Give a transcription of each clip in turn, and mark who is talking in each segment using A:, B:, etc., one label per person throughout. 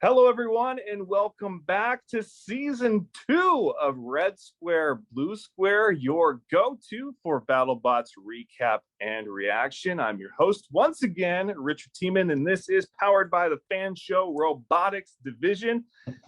A: Hello, everyone, and welcome back to Season 2 of Red Square, Blue Square, your go-to for Battlebots recap and reaction. I'm your host, once again, Richard Tiemann, and this is powered by the F.A.N show Robotics Division.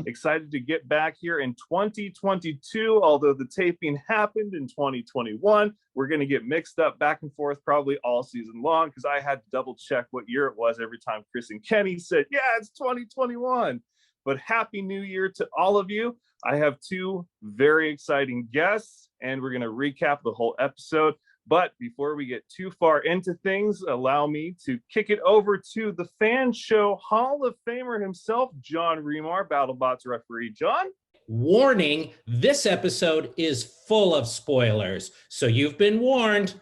A: Excited to get back here in 2022, although the taping happened in 2021. We're going to get mixed up back and forth probably all season long because I had to double check what year it was every time Chris and Kenny said, yeah, it's 2021. But Happy New Year to all of you. I have two very exciting guests, and we're going to recap the whole episode. But before we get too far into things, allow me to kick it over to the F.A.N show Hall of Famer himself, John Remar, Battlebots referee. John?
B: Warning, this episode is full of spoilers, so you've been warned.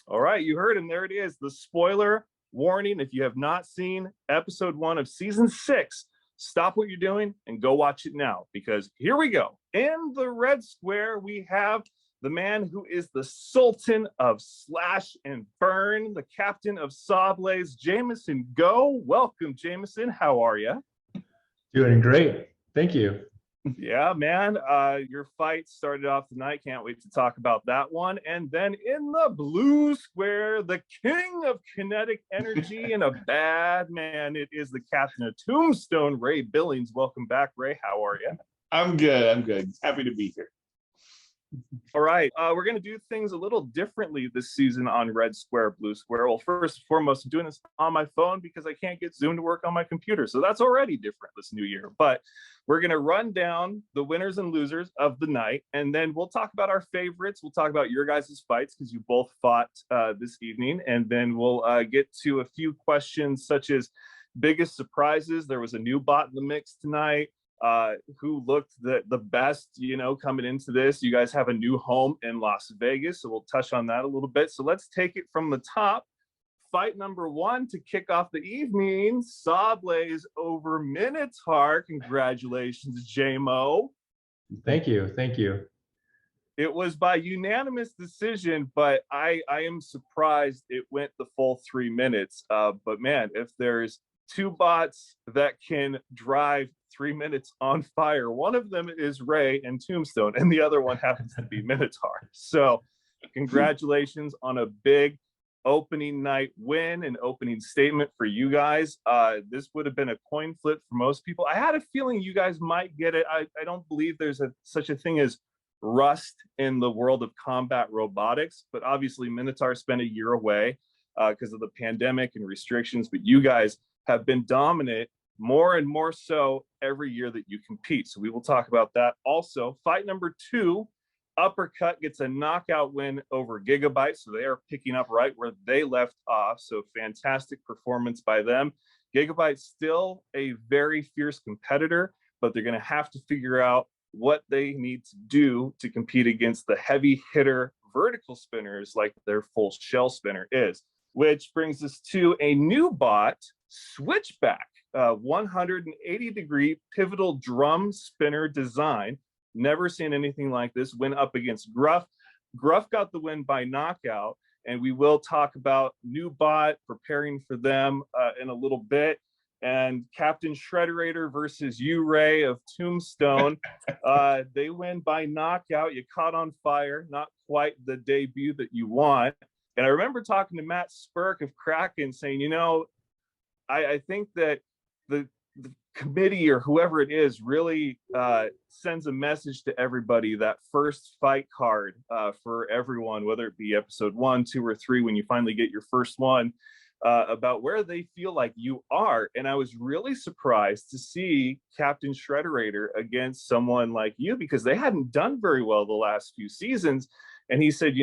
A: All right, you heard him. There it is, the spoiler warning. If you have not seen episode 1 of season 6, stop what you're doing and go watch it now, because here we go. In the Red Square, we have the man who is the Sultan of Slash and Burn, the captain of SawBlaze, Jamison. Go. Welcome, Jamison. How are you?
C: Doing great. Thank you.
A: Yeah, man. Your fight started off tonight. Can't wait to talk about that one. And then in the Blue Square, the king of kinetic energy and a bad man, it is the captain of Tombstone, Ray Billings. Welcome back, Ray. How are you?
D: I'm good. Happy to be here.
A: All right, we're going to do things a little differently this season on Red Square, Blue Square. Well, first and foremost, I'm doing this on my phone because I can't get Zoom to work on my computer. So that's already different this new year. But we're going to run down the winners and losers of the night, and then we'll talk about our favorites. We'll talk about your guys' fights because you both fought this evening. And then we'll get to a few questions such as biggest surprises. There was a new bot in the mix tonight. Who looked the best, coming into this. You guys have a new home in Las Vegas, so we'll touch on that a little bit. So let's take it from the top. Fight number 1 to kick off the evening, SawBlaze over Minotaur. Congratulations, JMO.
C: Thank you.
A: It was by unanimous decision, but I am surprised it went the full 3 minutes. But man, if there's 2 bots that can drive 3 minutes on fire, one of them is Ray and Tombstone, and the other one happens to be Minotaur. So congratulations on a big opening night win and opening statement for you guys. This would have been a coin flip for most people. I had a feeling you guys might get it. I don't believe there's such a thing as rust in the world of combat robotics, but obviously Minotaur spent a year away because of the pandemic and restrictions, but you guys have been dominant more and more so every year that you compete. So we will talk about that. Also, fight number 2, Uppercut gets a knockout win over Gigabyte. So they are picking up right where they left off. So fantastic performance by them. Gigabyte still a very fierce competitor, but they're going to have to figure out what they need to do to compete against the heavy hitter vertical spinners like their full shell spinner is. Which brings us to a new bot, Switchback, 180-degree pivotal drum spinner design. Never seen anything like this. Went up against Gruff. Gruff got the win by knockout, and we will talk about new bot, preparing for them in a little bit. And Captain Shredderator versus you, Ray of Tombstone. They win by knockout. You caught on fire. Not quite the debut that you want. And I remember talking to Matt Spurk of Kraken saying, I think that the committee or whoever it is really sends a message to everybody, that first fight card for everyone, whether it be episode 1, 2, or 3, when you finally get your first one, about where they feel like you are. And I was really surprised to see Captain Shredderator against someone like you, because they hadn't done very well the last few seasons. And he said,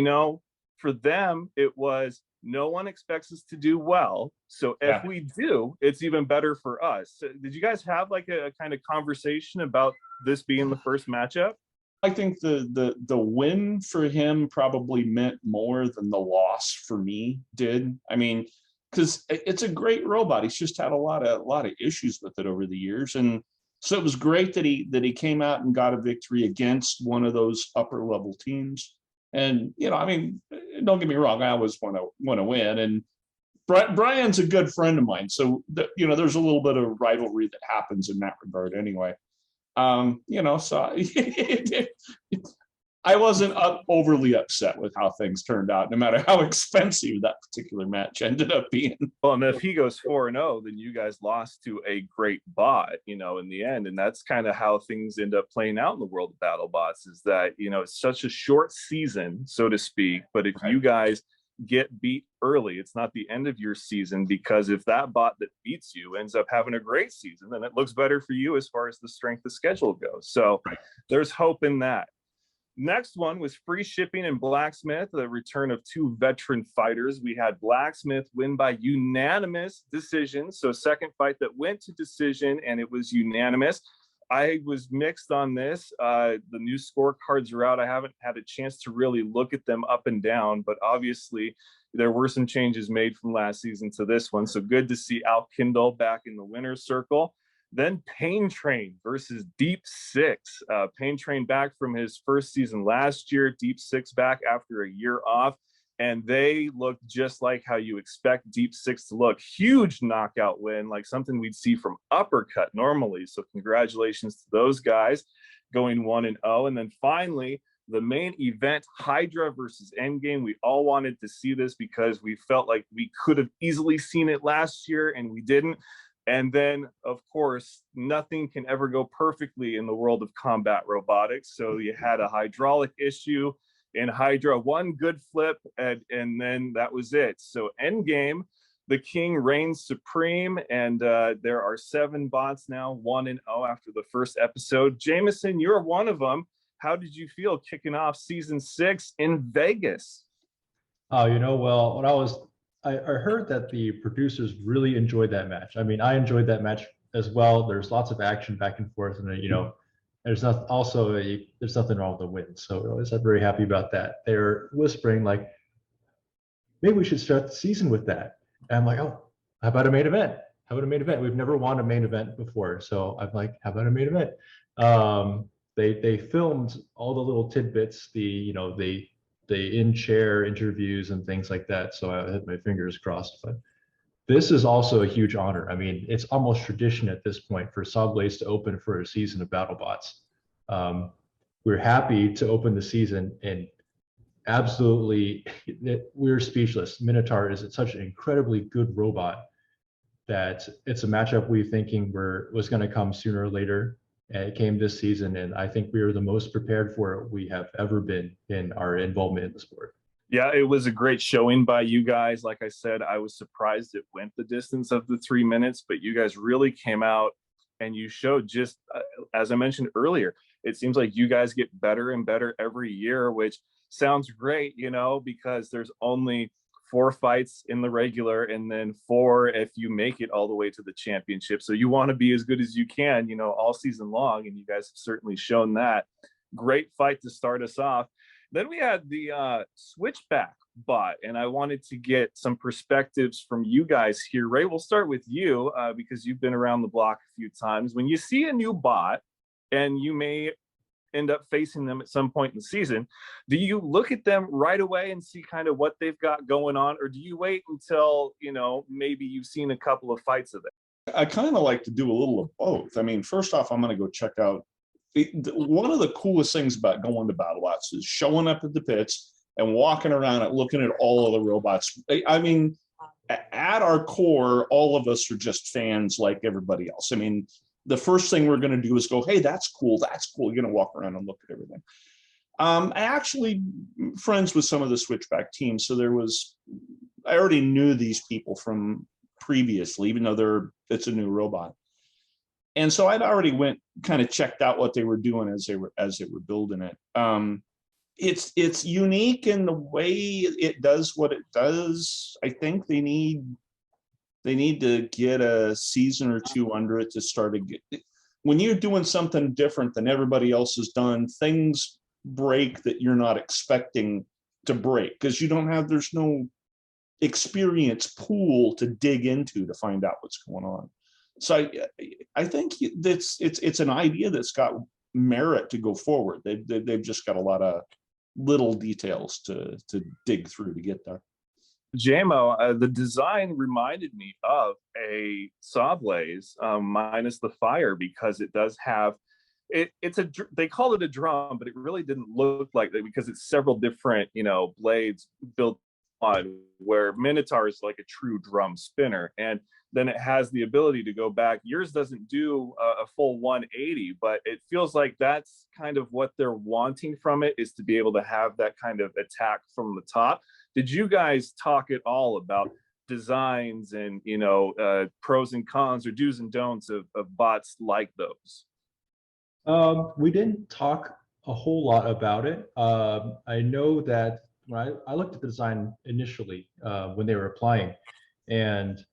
A: for them, it was, no one expects us to do well. So if we do, it's even better for us. So did you guys have like a kind of conversation about this being the first matchup?
D: I think the win for him probably meant more than the loss for me did. I mean, because it's a great robot. He's just had a lot of issues with it over the years, and so it was great that he came out and got a victory against one of those upper level teams. And I mean, don't get me wrong, I always want to win, and Brian's a good friend of mine, so you know, there's a little bit of rivalry that happens in that regard anyway. You know, so I wasn't overly upset with how things turned out, no matter how expensive that particular match ended up being.
A: Well, and if he goes 4-0, then you guys lost to a great bot, you know, in the end. And that's kind of how things end up playing out in the world of Battlebots, is that, you know, it's such a short season, so to speak. But if you guys get beat early, it's not the end of your season, because if that bot that beats you ends up having a great season, then it looks better for you as far as the strength of schedule goes. So there's hope in that. Next one was free shipping and Blacksmith, the return of two veteran fighters. We had Blacksmith win by unanimous decision. So second fight that went to decision, and it was unanimous. I was mixed on this. The new scorecards are out. I haven't had a chance to really look at them up and down, but obviously there were some changes made from last season to this one. So good to see Al Kindle back in the winner's circle. Then Pain Train versus Deep Six. Pain Train back from his first season last year, Deep Six back after a year off, and they looked just like how you expect Deep Six to look. Huge knockout win, like something we'd see from Uppercut normally. So congratulations to those guys, going 1-0. And then finally, the main event, Hydra versus Endgame. We all wanted to see this because we felt like we could have easily seen it last year, and we didn't. And then, of course, nothing can ever go perfectly in the world of combat robotics. So you had a hydraulic issue in Hydra, one good flip, and then that was it. So Endgame, the king reigns supreme, and there are 7 bots now, 1-0 after the first episode. Jamison, you're one of them. How did you feel kicking off season 6 in Vegas?
C: Oh, you know, well, when I heard that the producers really enjoyed that match. I mean, I enjoyed that match as well. There's lots of action back and forth, and you know, there's nothing wrong with the win. So I was very happy about that. They're whispering like, maybe we should start the season with that. And I'm like, oh, how about a main event? How about a main event? We've never won a main event before, so I'm like, how about a main event? They filmed all the little tidbits, the in-chair interviews and things like that. So I had my fingers crossed. But this is also a huge honor. I mean, it's almost tradition at this point for SawBlaze to open for a season of BattleBots. We're happy to open the season, and absolutely, we're speechless. Minotaur is such an incredibly good robot that it's a matchup we thinking was going to come sooner or later. And it came this season, and I think we are the most prepared for it we have ever been in our involvement in the sport.
A: Yeah, it was a great showing by you guys. Like I said, I was surprised it went the distance of the 3 minutes, but you guys really came out and you showed just, as I mentioned earlier, it seems like you guys get better and better every year, which sounds great, you know, because there's only 4 fights in the regular, and then 4 if you make it all the way to the championship. So you want to be as good as you can, you know, all season long, and you guys have certainly shown that. Great fight to start us off. Then we had the switchback bot, and I wanted to get some perspectives from you guys here. Ray, we'll start with you because you've been around the block a few times. When you see a new bot, and you may end up facing them at some point in the season, do you look at them right away and see kind of what they've got going on, or do you wait until, you know, maybe you've seen a couple of fights of it?
D: I kind of like to do a little of both. I mean, first off, I'm going to go check out one of the coolest things about going to BattleBots is showing up at the pits and walking around and looking at all of the robots. I mean, at our core, all of us are just fans like everybody else. I mean, the first thing we're going to do is go, hey, that's cool. That's cool. You're going to walk around and look at everything. I actually friends with some of the switchback teams. So I already knew these people from previously, even though it's a new robot. And so I'd already kind of checked out what they were doing as they were building it. It's unique in the way it does what it does. I think they need to get a season or 2 under it to start when you're doing something different than everybody else has done, things break that you're not expecting to break because there's no experience pool to dig into to find out what's going on. So I think it's an idea that's got merit to go forward. They've just got a lot of little details to dig through to get there.
A: JMO, the design reminded me of a SawBlaze, minus the fire, because it does have it's they call it a drum, but it really didn't look like that because it's several different blades built on, where Minotaur is like a true drum spinner, and then it has the ability to go back. Yours doesn't do a full 180, but it feels like that's kind of what they're wanting from it, is to be able to have that kind of attack from the top. Did you guys talk at all about designs and pros and cons or do's and don'ts of bots like those?
C: We didn't talk a whole lot about it. I know that when I looked at the design initially when they were applying, and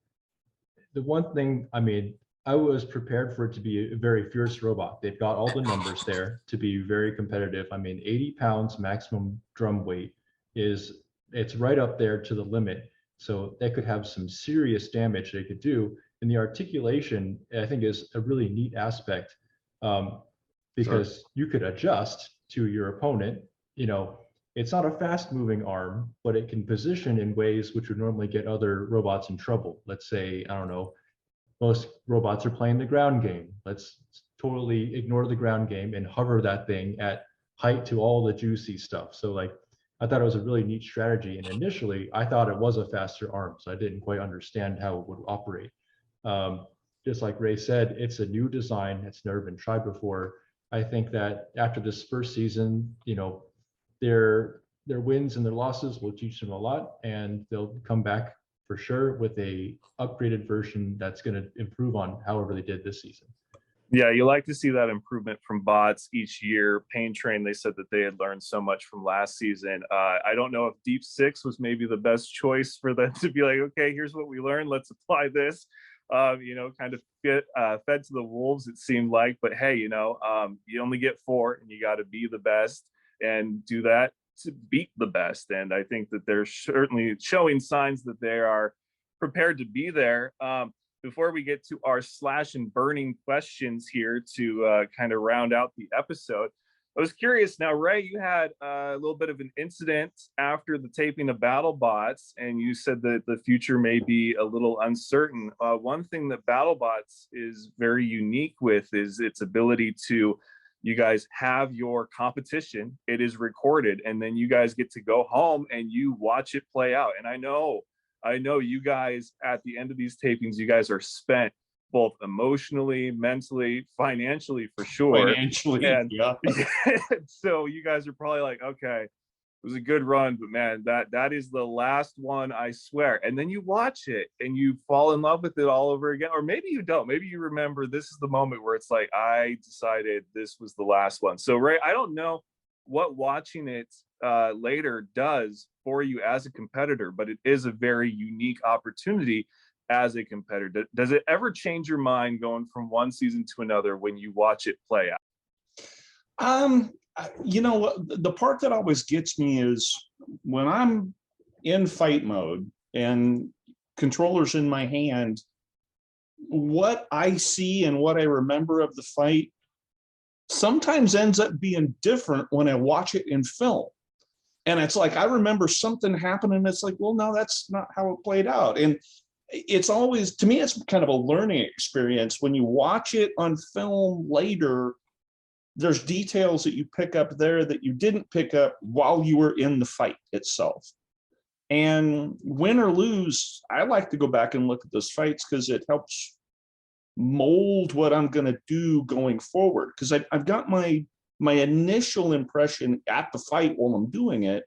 C: the one thing, I mean, I was prepared for it to be a very fierce robot. They've got all the numbers there to be very competitive. I mean, 80 pounds maximum drum weight it's right up there to the limit. So they could have some serious damage they could do. And the articulation, I think, is a really neat aspect, because you could adjust to your opponent. It's not a fast moving arm, but it can position in ways which would normally get other robots in trouble. Let's say, I don't know, most robots are playing the ground game. Let's totally ignore the ground game and hover that thing at height to all the juicy stuff. So like, I thought it was a really neat strategy. And initially I thought it was a faster arm, so I didn't quite understand how it would operate. Just like Ray said, it's a new design. It's never been tried before. I think that after this first season, their wins and their losses will teach them a lot, and they'll come back for sure with a upgraded version that's going to improve on however they did this season.
A: Yeah, you like to see that improvement from bots each year. Pain Train, they said that they had learned so much from last season. I don't know if Deep Six was maybe the best choice for them to be like, okay, here's what we learned, let's apply this. Kind of fed to the wolves, it seemed like. But hey, you only get 4, and you got to be the best and do that to beat the best. And I think that they're certainly showing signs that they are prepared to be there. Before we get to our slash and burning questions here to kind of round out the episode, I was curious. Now, Ray, you had a little bit of an incident after the taping of Battlebots, and you said that the future may be a little uncertain. One thing that Battlebots is very unique with is its ability to, you guys have your competition, it is recorded, and then you guys get to go home and you watch it play out. And I know you guys, at the end of these tapings, you guys are spent both emotionally, mentally, financially, for sure.
D: Financially,
A: and
D: yeah.
A: So you guys are probably like, okay, it was a good run, but man, that is the last one, I swear. And then you watch it and you fall in love with it all over again. Or maybe you don't. Maybe you remember this is the moment where it's like, I decided this was the last one. So Ray, I don't know what watching it later does for you as a competitor, but it is a very unique opportunity as a competitor. Does it ever change your mind going from one season to another when you watch it play out?
D: The part that always gets me is when I'm in fight mode and controller's in my hand, what I see and what I remember of the fight sometimes ends up being different when I watch it in film. And it's like, I remember something happened and it's like, well, no, that's not how it played out. And it's always, to me, it's kind of a learning experience. When you watch it on film later, there's details that you pick up there that you didn't pick up while you were in the fight itself. And win or lose, I like to go back and look at those fights because it helps mold what I'm going to do going forward. Because I've got my initial impression at the fight while I'm doing it,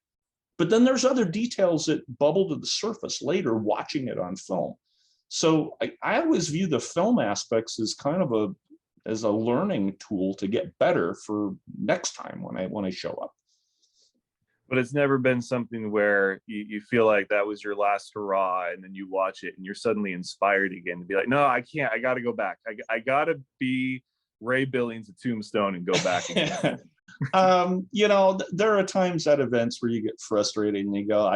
D: but then there's other details that bubble to the surface later watching it on film. So I always view the film aspects as kind of a learning tool to get better for next time when I show up.
A: But it's never been something where you feel like that was your last hurrah, and then you watch it and you're suddenly inspired again to be like, no, I can't. I got to go back. I got to be Ray Billings at Tombstone and go back again.
D: There are times at events where you get frustrated and you go,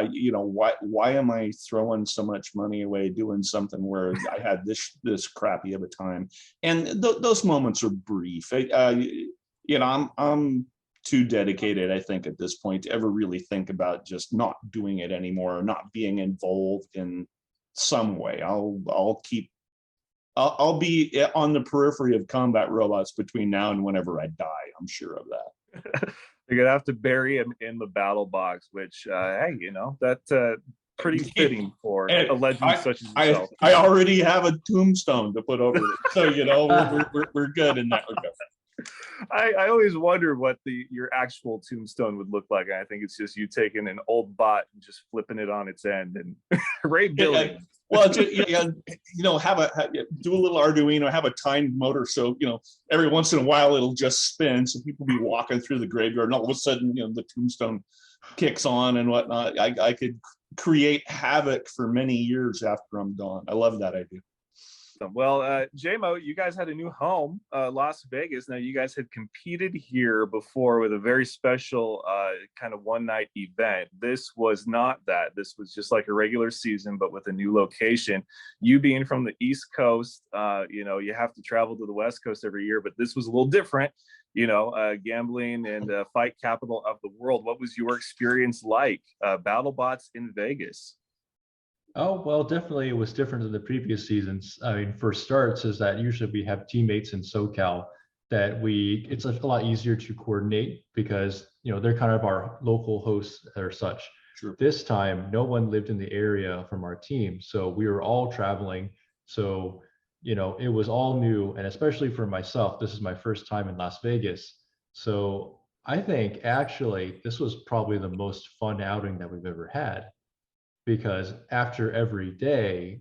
D: why am I throwing so much money away doing something where I had this crappy of a time? And those moments are brief. I'm too dedicated, I think, at this point to ever really think about just not doing it anymore or not being involved in some way. I'll be on the periphery of combat robots between now and whenever I die. I'm sure of that.
A: You're gonna have to bury him in the battle box, which hey, you know, that's pretty fitting for a legend such as yourself.
D: I already have a tombstone to put over it, so you know we're good in that regard.
A: I always wonder what your actual tombstone would look like. And I think it's just you taking an old bot and just flipping it on its end and Ray Billings.
D: Well, just, you know, do a little Arduino, have a timed motor, so you know every once in a while it'll just spin, so people be walking through the graveyard, and all of a sudden, you know, the tombstone kicks on and whatnot. I could create havoc for many years after I'm gone. I love that idea.
A: Well, JMO, you guys had a new home, Las Vegas. Now, you guys had competed here before with a very special kind of one-night event. This was not that. This was just like a regular season, but with a new location. You being from the East Coast, you know, you have to travel to the West Coast every year, but this was a little different. You know, gambling and fight capital of the world. What was your experience like? Battlebots in Vegas.
C: Oh, well, definitely it was different than the previous seasons. I mean, for starts, is that usually we have teammates in SoCal that it's a lot easier to coordinate because, you know, they're kind of our local hosts or such.
D: Sure.
C: This time, no one lived in the area from our team. So we were all traveling. So, you know, it was all new. And especially for myself, this is my first time in Las Vegas. So I think actually this was probably the most fun outing that we've ever had. Because after every day,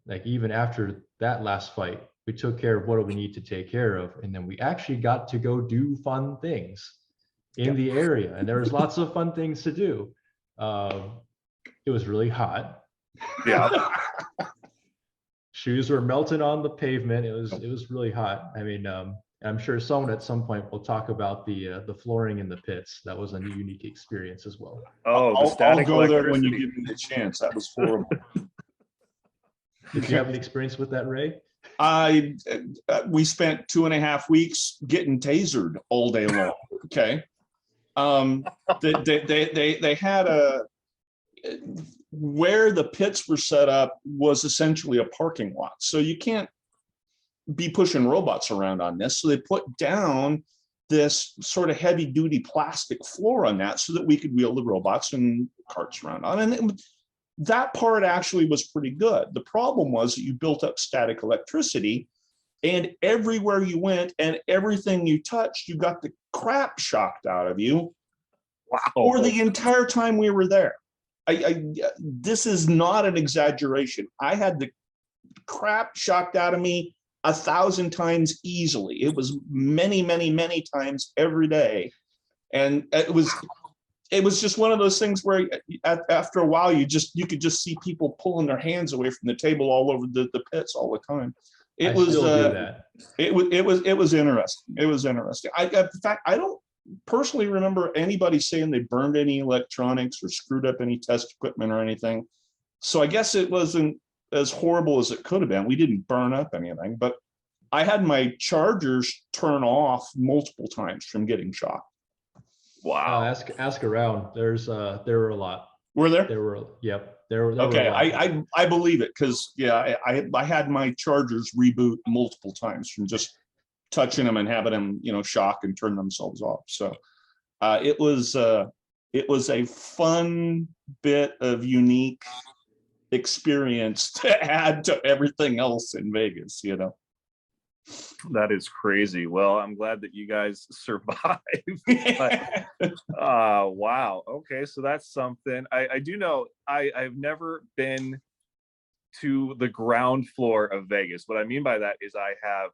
C: like even after that last fight, we took care of what do we need to take care of. And then we actually got to go do fun things in the area. And there was lots of fun things to do. It was really hot.
A: Yeah.
C: Shoes were melting on the pavement. It was really hot. I mean, I'm sure someone at some point will talk about the flooring in the pits. That was a unique experience as well.
A: Oh,
D: I'll go there when you give me the chance. That was horrible.
C: Did you have an experience with that, Ray?
D: We spent 2.5 weeks getting tasered all day long. Okay. They had where the pits were set up was essentially a parking lot. So you can't be pushing robots around on this. So they put down this sort of heavy duty plastic floor on that so that we could wheel the robots and carts around on. And that part actually was pretty good. The problem was that you built up static electricity, and everywhere you went and everything you touched, you got the crap shocked out of you.
A: Wow.
D: For the entire time we were there. This is not an exaggeration. I had the crap shocked out of me 1,000 times easily. It was many, many, many times every day. And it was just one of those things where after a while you could just see people pulling their hands away from the table all over the pits all the time. It was interesting. It was interesting. In fact, I don't personally remember anybody saying they burned any electronics or screwed up any test equipment or anything. So I guess it wasn't as horrible as it could have been. We didn't burn up anything, but I had my chargers turn off multiple times from getting shocked.
A: Wow.
C: Ask around. There were a lot.
D: Were there?
C: There were. Yep. There were.
D: Okay,
C: A lot.
D: I believe it because yeah, I had my chargers reboot multiple times from just touching them and having them, you know, shock and turn themselves off. So it was a fun bit of unique experience to add to everything else in Vegas, you know.
A: That is crazy. Well, I'm glad that you guys survived. Wow. Okay, so that's something. I do know I've never been to the ground floor of Vegas. What I mean by that is I have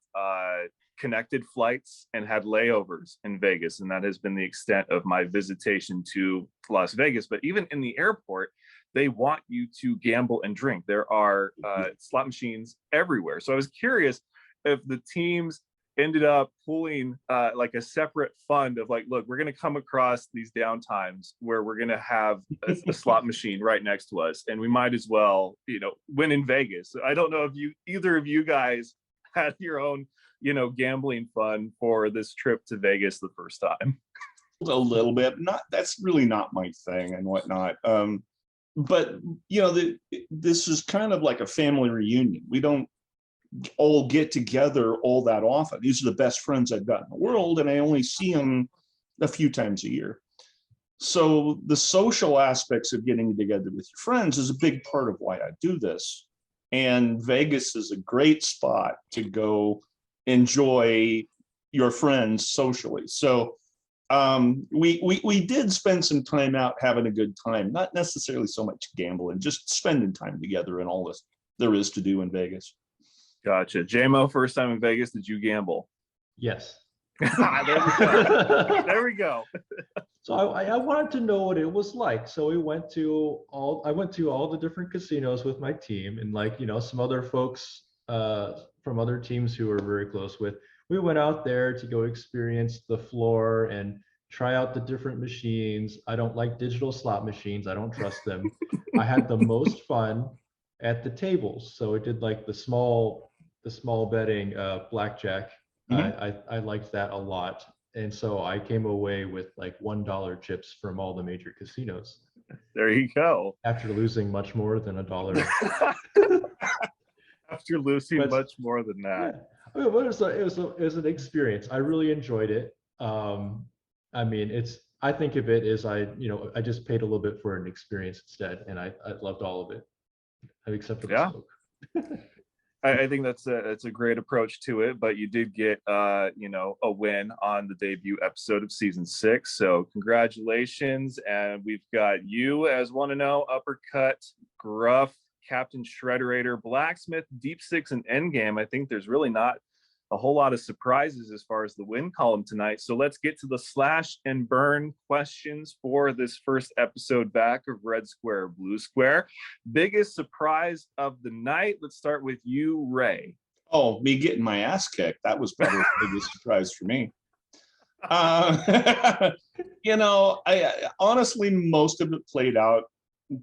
A: connected flights and had layovers in Vegas, and that has been the extent of my visitation to Las Vegas. But even in the airport, they want you to gamble and drink. There are slot machines everywhere. So I was curious if the teams ended up pulling like a separate fund of like, look, we're going to come across these downtimes where we're going to have a slot machine right next to us, and we might as well, you know, win in Vegas. I don't know if either of you guys had your own, you know, gambling fund for this trip to Vegas the first time.
D: a little bit. Not that's really not my thing and whatnot. But you know, this is kind of like a family reunion. We don't all get together all that often. These are the best friends I've got in the world, and I only see them a few times a year. So the social aspects of getting together with your friends is a big part of why I do this. And Vegas is a great spot to go enjoy your friends socially. So we did spend some time out having a good time, not necessarily so much gambling, just spending time together and all this there is to do in Vegas.
A: Gotcha. JMO, first time in Vegas, did you gamble?
C: Yes.
A: There we go. There we go.
C: So I wanted to know what it was like. So I went to all the different casinos with my team, and like, you know, some other folks from other teams who were very close with. We went out there to go experience the floor and try out the different machines. I don't like digital slot machines. I don't trust them. I had the most fun at the tables. So I did like the small betting blackjack. I liked that a lot. And so I came away with like $1 chips from all the major casinos.
A: There you go.
C: After losing much more than $1.
A: After losing much more than that.
C: Yeah. I mean, it was an experience. I really enjoyed it. I mean, I think of it as I just paid a little bit for an experience instead, and I loved all of it, except for the smoke.
A: I think that's a great approach to it, but you did get a win on the debut episode of season 6. So congratulations. And we've got you as 1-0, Uppercut, Gruff, Captain Shredderator, Blacksmith, Deep Six, and Endgame. I think there's really not a whole lot of surprises as far as the win column tonight. So let's get to the slash and burn questions for this first episode back of Red Square, Blue Square. Biggest surprise of the night. Let's start with you, Ray.
D: Oh, me getting my ass kicked. That was probably the biggest surprise for me. You know, I honestly, most of it played out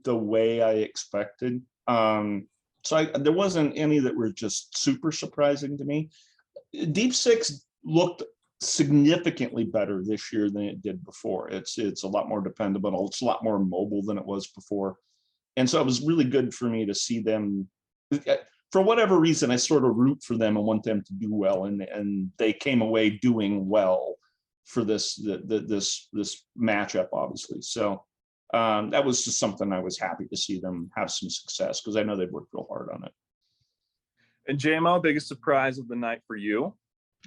D: the way I expected. So there wasn't any that were just super surprising to me. Deep Six looked significantly better this year than it did before. It's a lot more dependable. It's a lot more mobile than it was before. And so it was really good for me to see them. For whatever reason, I sort of root for them and want them to do well. And they came away doing well for this matchup, obviously. So that was just something I was happy to see them have some success, because I know they've worked real hard on it.
A: And JMO, biggest surprise of the night for you?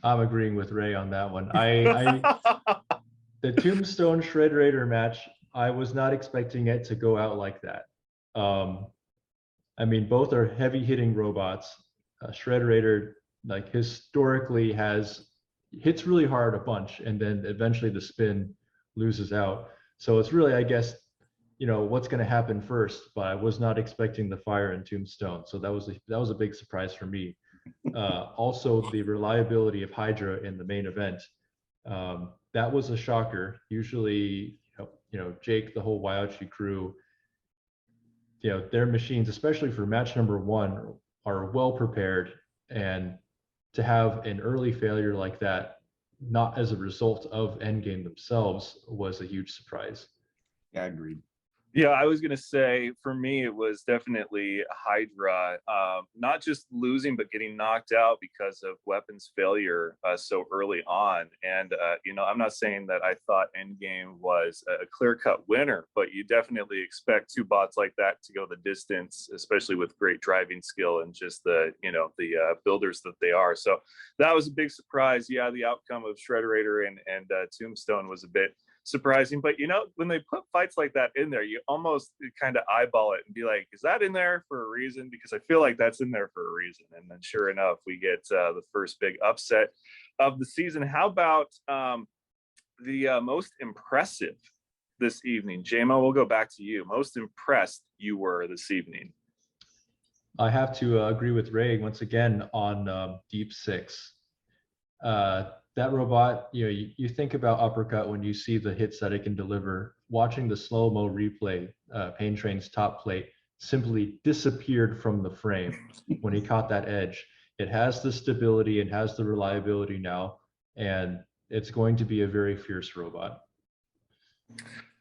C: I'm agreeing with Ray on that one. The Tombstone Shredderator match, I was not expecting it to go out like that. I mean, both are heavy hitting robots. Shredderator, like, historically hits really hard a bunch, and then eventually the spin loses out. So it's really, I guess, what's going to happen first, but I was not expecting the fire in Tombstone. So that was a big surprise for me. Also, the reliability of Hydra in the main event, that was a shocker. Usually, Jake, the whole Waiachi crew, their machines, especially for match number 1, are well prepared, and to have an early failure like that, not as a result of Endgame themselves, was a huge surprise.
D: Yeah, I agreed.
A: Yeah, I was going to say, for me, it was definitely Hydra, not just losing, but getting knocked out because of weapons failure so early on. And, I'm not saying that I thought Endgame was a clear-cut winner, but you definitely expect 2 bots like that to go the distance, especially with great driving skill and just the builders that they are. So that was a big surprise. Yeah, the outcome of Shredderator and Tombstone was a bit surprising, but when they put fights like that in there, you almost kind of eyeball it and be like, is that in there for a reason? Because I feel like that's in there for a reason. And then sure enough, we get the first big upset of the season. How about the most impressive this evening? JMO, we'll go back to you. Most impressed you were this evening?
C: I have to agree with Ray once again on Deep Six. That robot, you think about Uppercut when you see the hits that it can deliver. Watching the slow-mo replay, Pain Train's top plate simply disappeared from the frame when he caught that edge. It has the stability, it has the reliability now, and it's going to be a very fierce robot.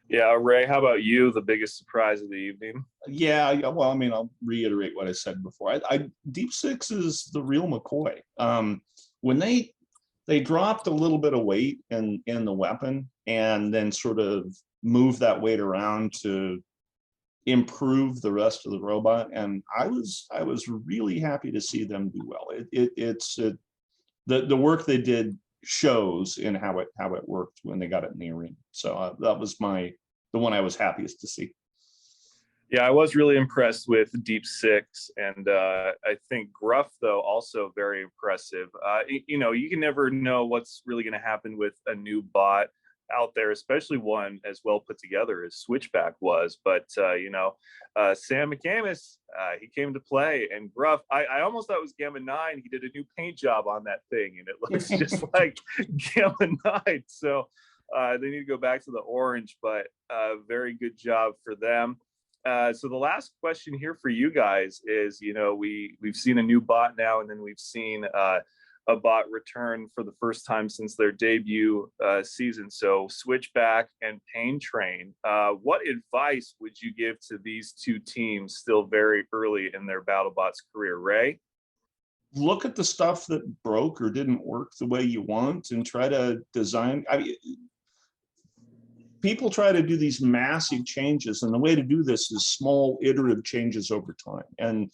A: Yeah, Ray, how about you? The biggest surprise of the evening?
D: Yeah, well, I mean, I'll reiterate what I said before. Deep Six is the real McCoy. When they dropped a little bit of weight in the weapon and then sort of moved that weight around to improve the rest of the robot, and I was really happy to see them do well. The work they did shows in how it worked when they got it in the arena. So that was the one I was happiest to see.
A: Yeah, I was really impressed with Deep Six, and I think Gruff, though, also very impressive. You can never know what's really going to happen with a new bot out there, especially one as well put together as Switchback was. But Sam McCamus, he came to play, and Gruff, I almost thought it was Gamma 9. He did a new paint job on that thing, and it looks just like Gamma 9. So they need to go back to the orange, but very good job for them. So the last question here for you guys is, we've seen a new bot now, and then we've seen a bot return for the first time since their debut season. So Switchback and Pain Train. What advice would you give to these two teams still very early in their BattleBots career, Ray?
D: Look at the stuff that broke or didn't work the way you want and try to design. People try to do these massive changes, and the way to do this is small iterative changes over time. And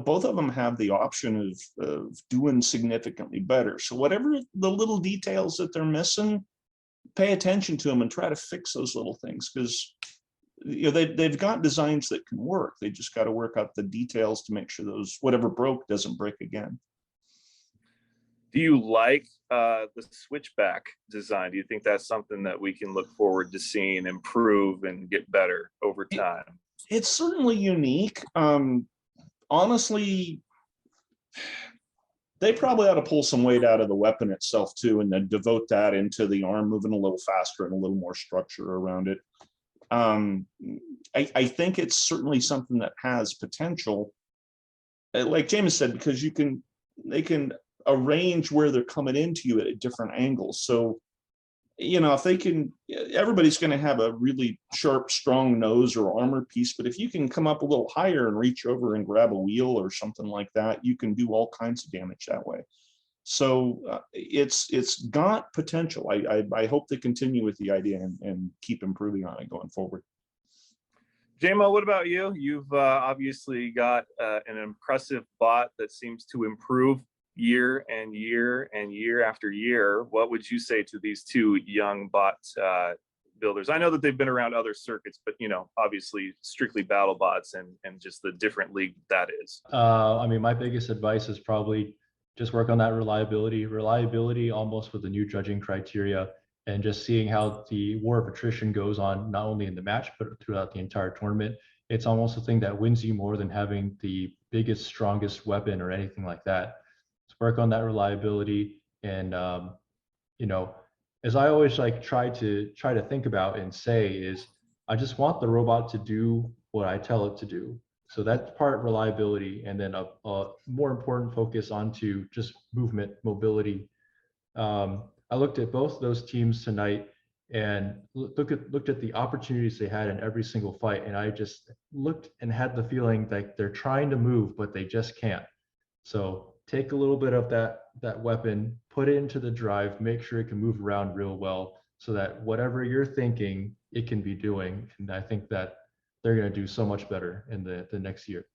D: both of them have the option of doing significantly better. So whatever the little details that they're missing, pay attention to them and try to fix those little things, because they've got designs that can work. They just got to work out the details to make sure those whatever broke doesn't break again.
A: Do you like the Switchback design? Do you think that's something that we can look forward to seeing improve and get better over time?
D: It's certainly unique. Honestly, they probably ought to pull some weight out of the weapon itself too, and then devote that into the arm moving a little faster and a little more structure around it. I think it's certainly something that has potential. Like James said, because they can arrange where they're coming into you at different angles. So, if they can, everybody's going to have a really sharp, strong nose or armor piece, but if you can come up a little higher and reach over and grab a wheel or something like that, you can do all kinds of damage that way. So it's got potential. I hope they continue with the idea and keep improving on it going forward.
A: JMO, what about you? You've obviously got an impressive bot that seems to improve year and year and year after year. What would you say to these two young bot builders? I know that they've been around other circuits, but obviously strictly BattleBots and just the different league that is.
C: My biggest advice is probably just work on that reliability almost with the new judging criteria, and just seeing how the war of attrition goes on, not only in the match, but throughout the entire tournament. It's almost a thing that wins you more than having the biggest, strongest weapon or anything like that. Work on that reliability, and as I always try to think about and say is, I just want the robot to do what I tell it to do. So that's part reliability, and then a more important focus onto just movement, mobility. I looked at both those teams tonight and looked at the opportunities they had in every single fight, and I just looked and had the feeling that they're trying to move, but they just can't. So take a little bit of that weapon, put it into the drive, make sure it can move around real well, so that whatever you're thinking, it can be doing. And I think that they're going to do so much better in the next year.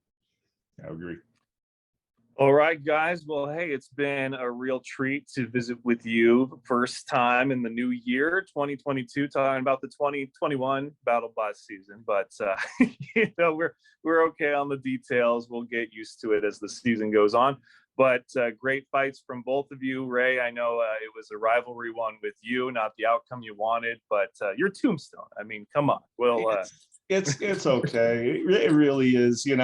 D: I agree.
A: All right, guys. Well, hey, it's been a real treat to visit with you. First time in the new year, 2022, talking about the 2021 BattleBots season. But we're okay on the details. We'll get used to it as the season goes on. But great fights from both of you. Ray, I know it was a rivalry one with you, not the outcome you wanted, but you're Tombstone. I mean, come on. Well,
D: it's okay. It really is. You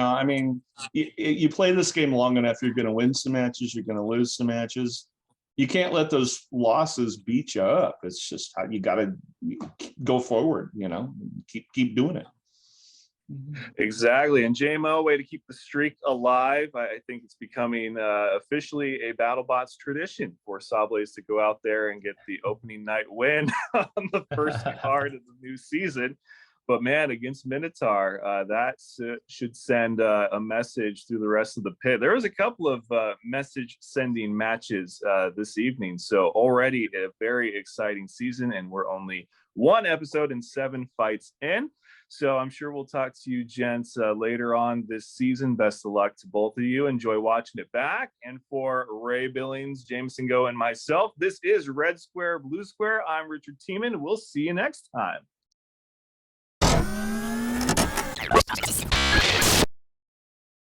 D: play this game long enough, you're going to win some matches, you're going to lose some matches. You can't let those losses beat you up. It's just how you got to go forward. Keep doing it.
A: Exactly. And JMO, way to keep the streak alive. I think it's becoming officially a BattleBots tradition for SawBlaze to go out there and get the opening night win on the first card of the new season. But man, against Minotaur, that should send a message through the rest of the pit. There was a couple of message sending matches this evening. So already a very exciting season, and we're only one episode and 7 fights in. So I'm sure we'll talk to you gents later on this season. Best of luck to both of you. Enjoy watching it back. And for Ray, Billings, Jamison Go, and myself, this is Red Square, Blue Square. I'm Richard Tiemann. We'll see you next time.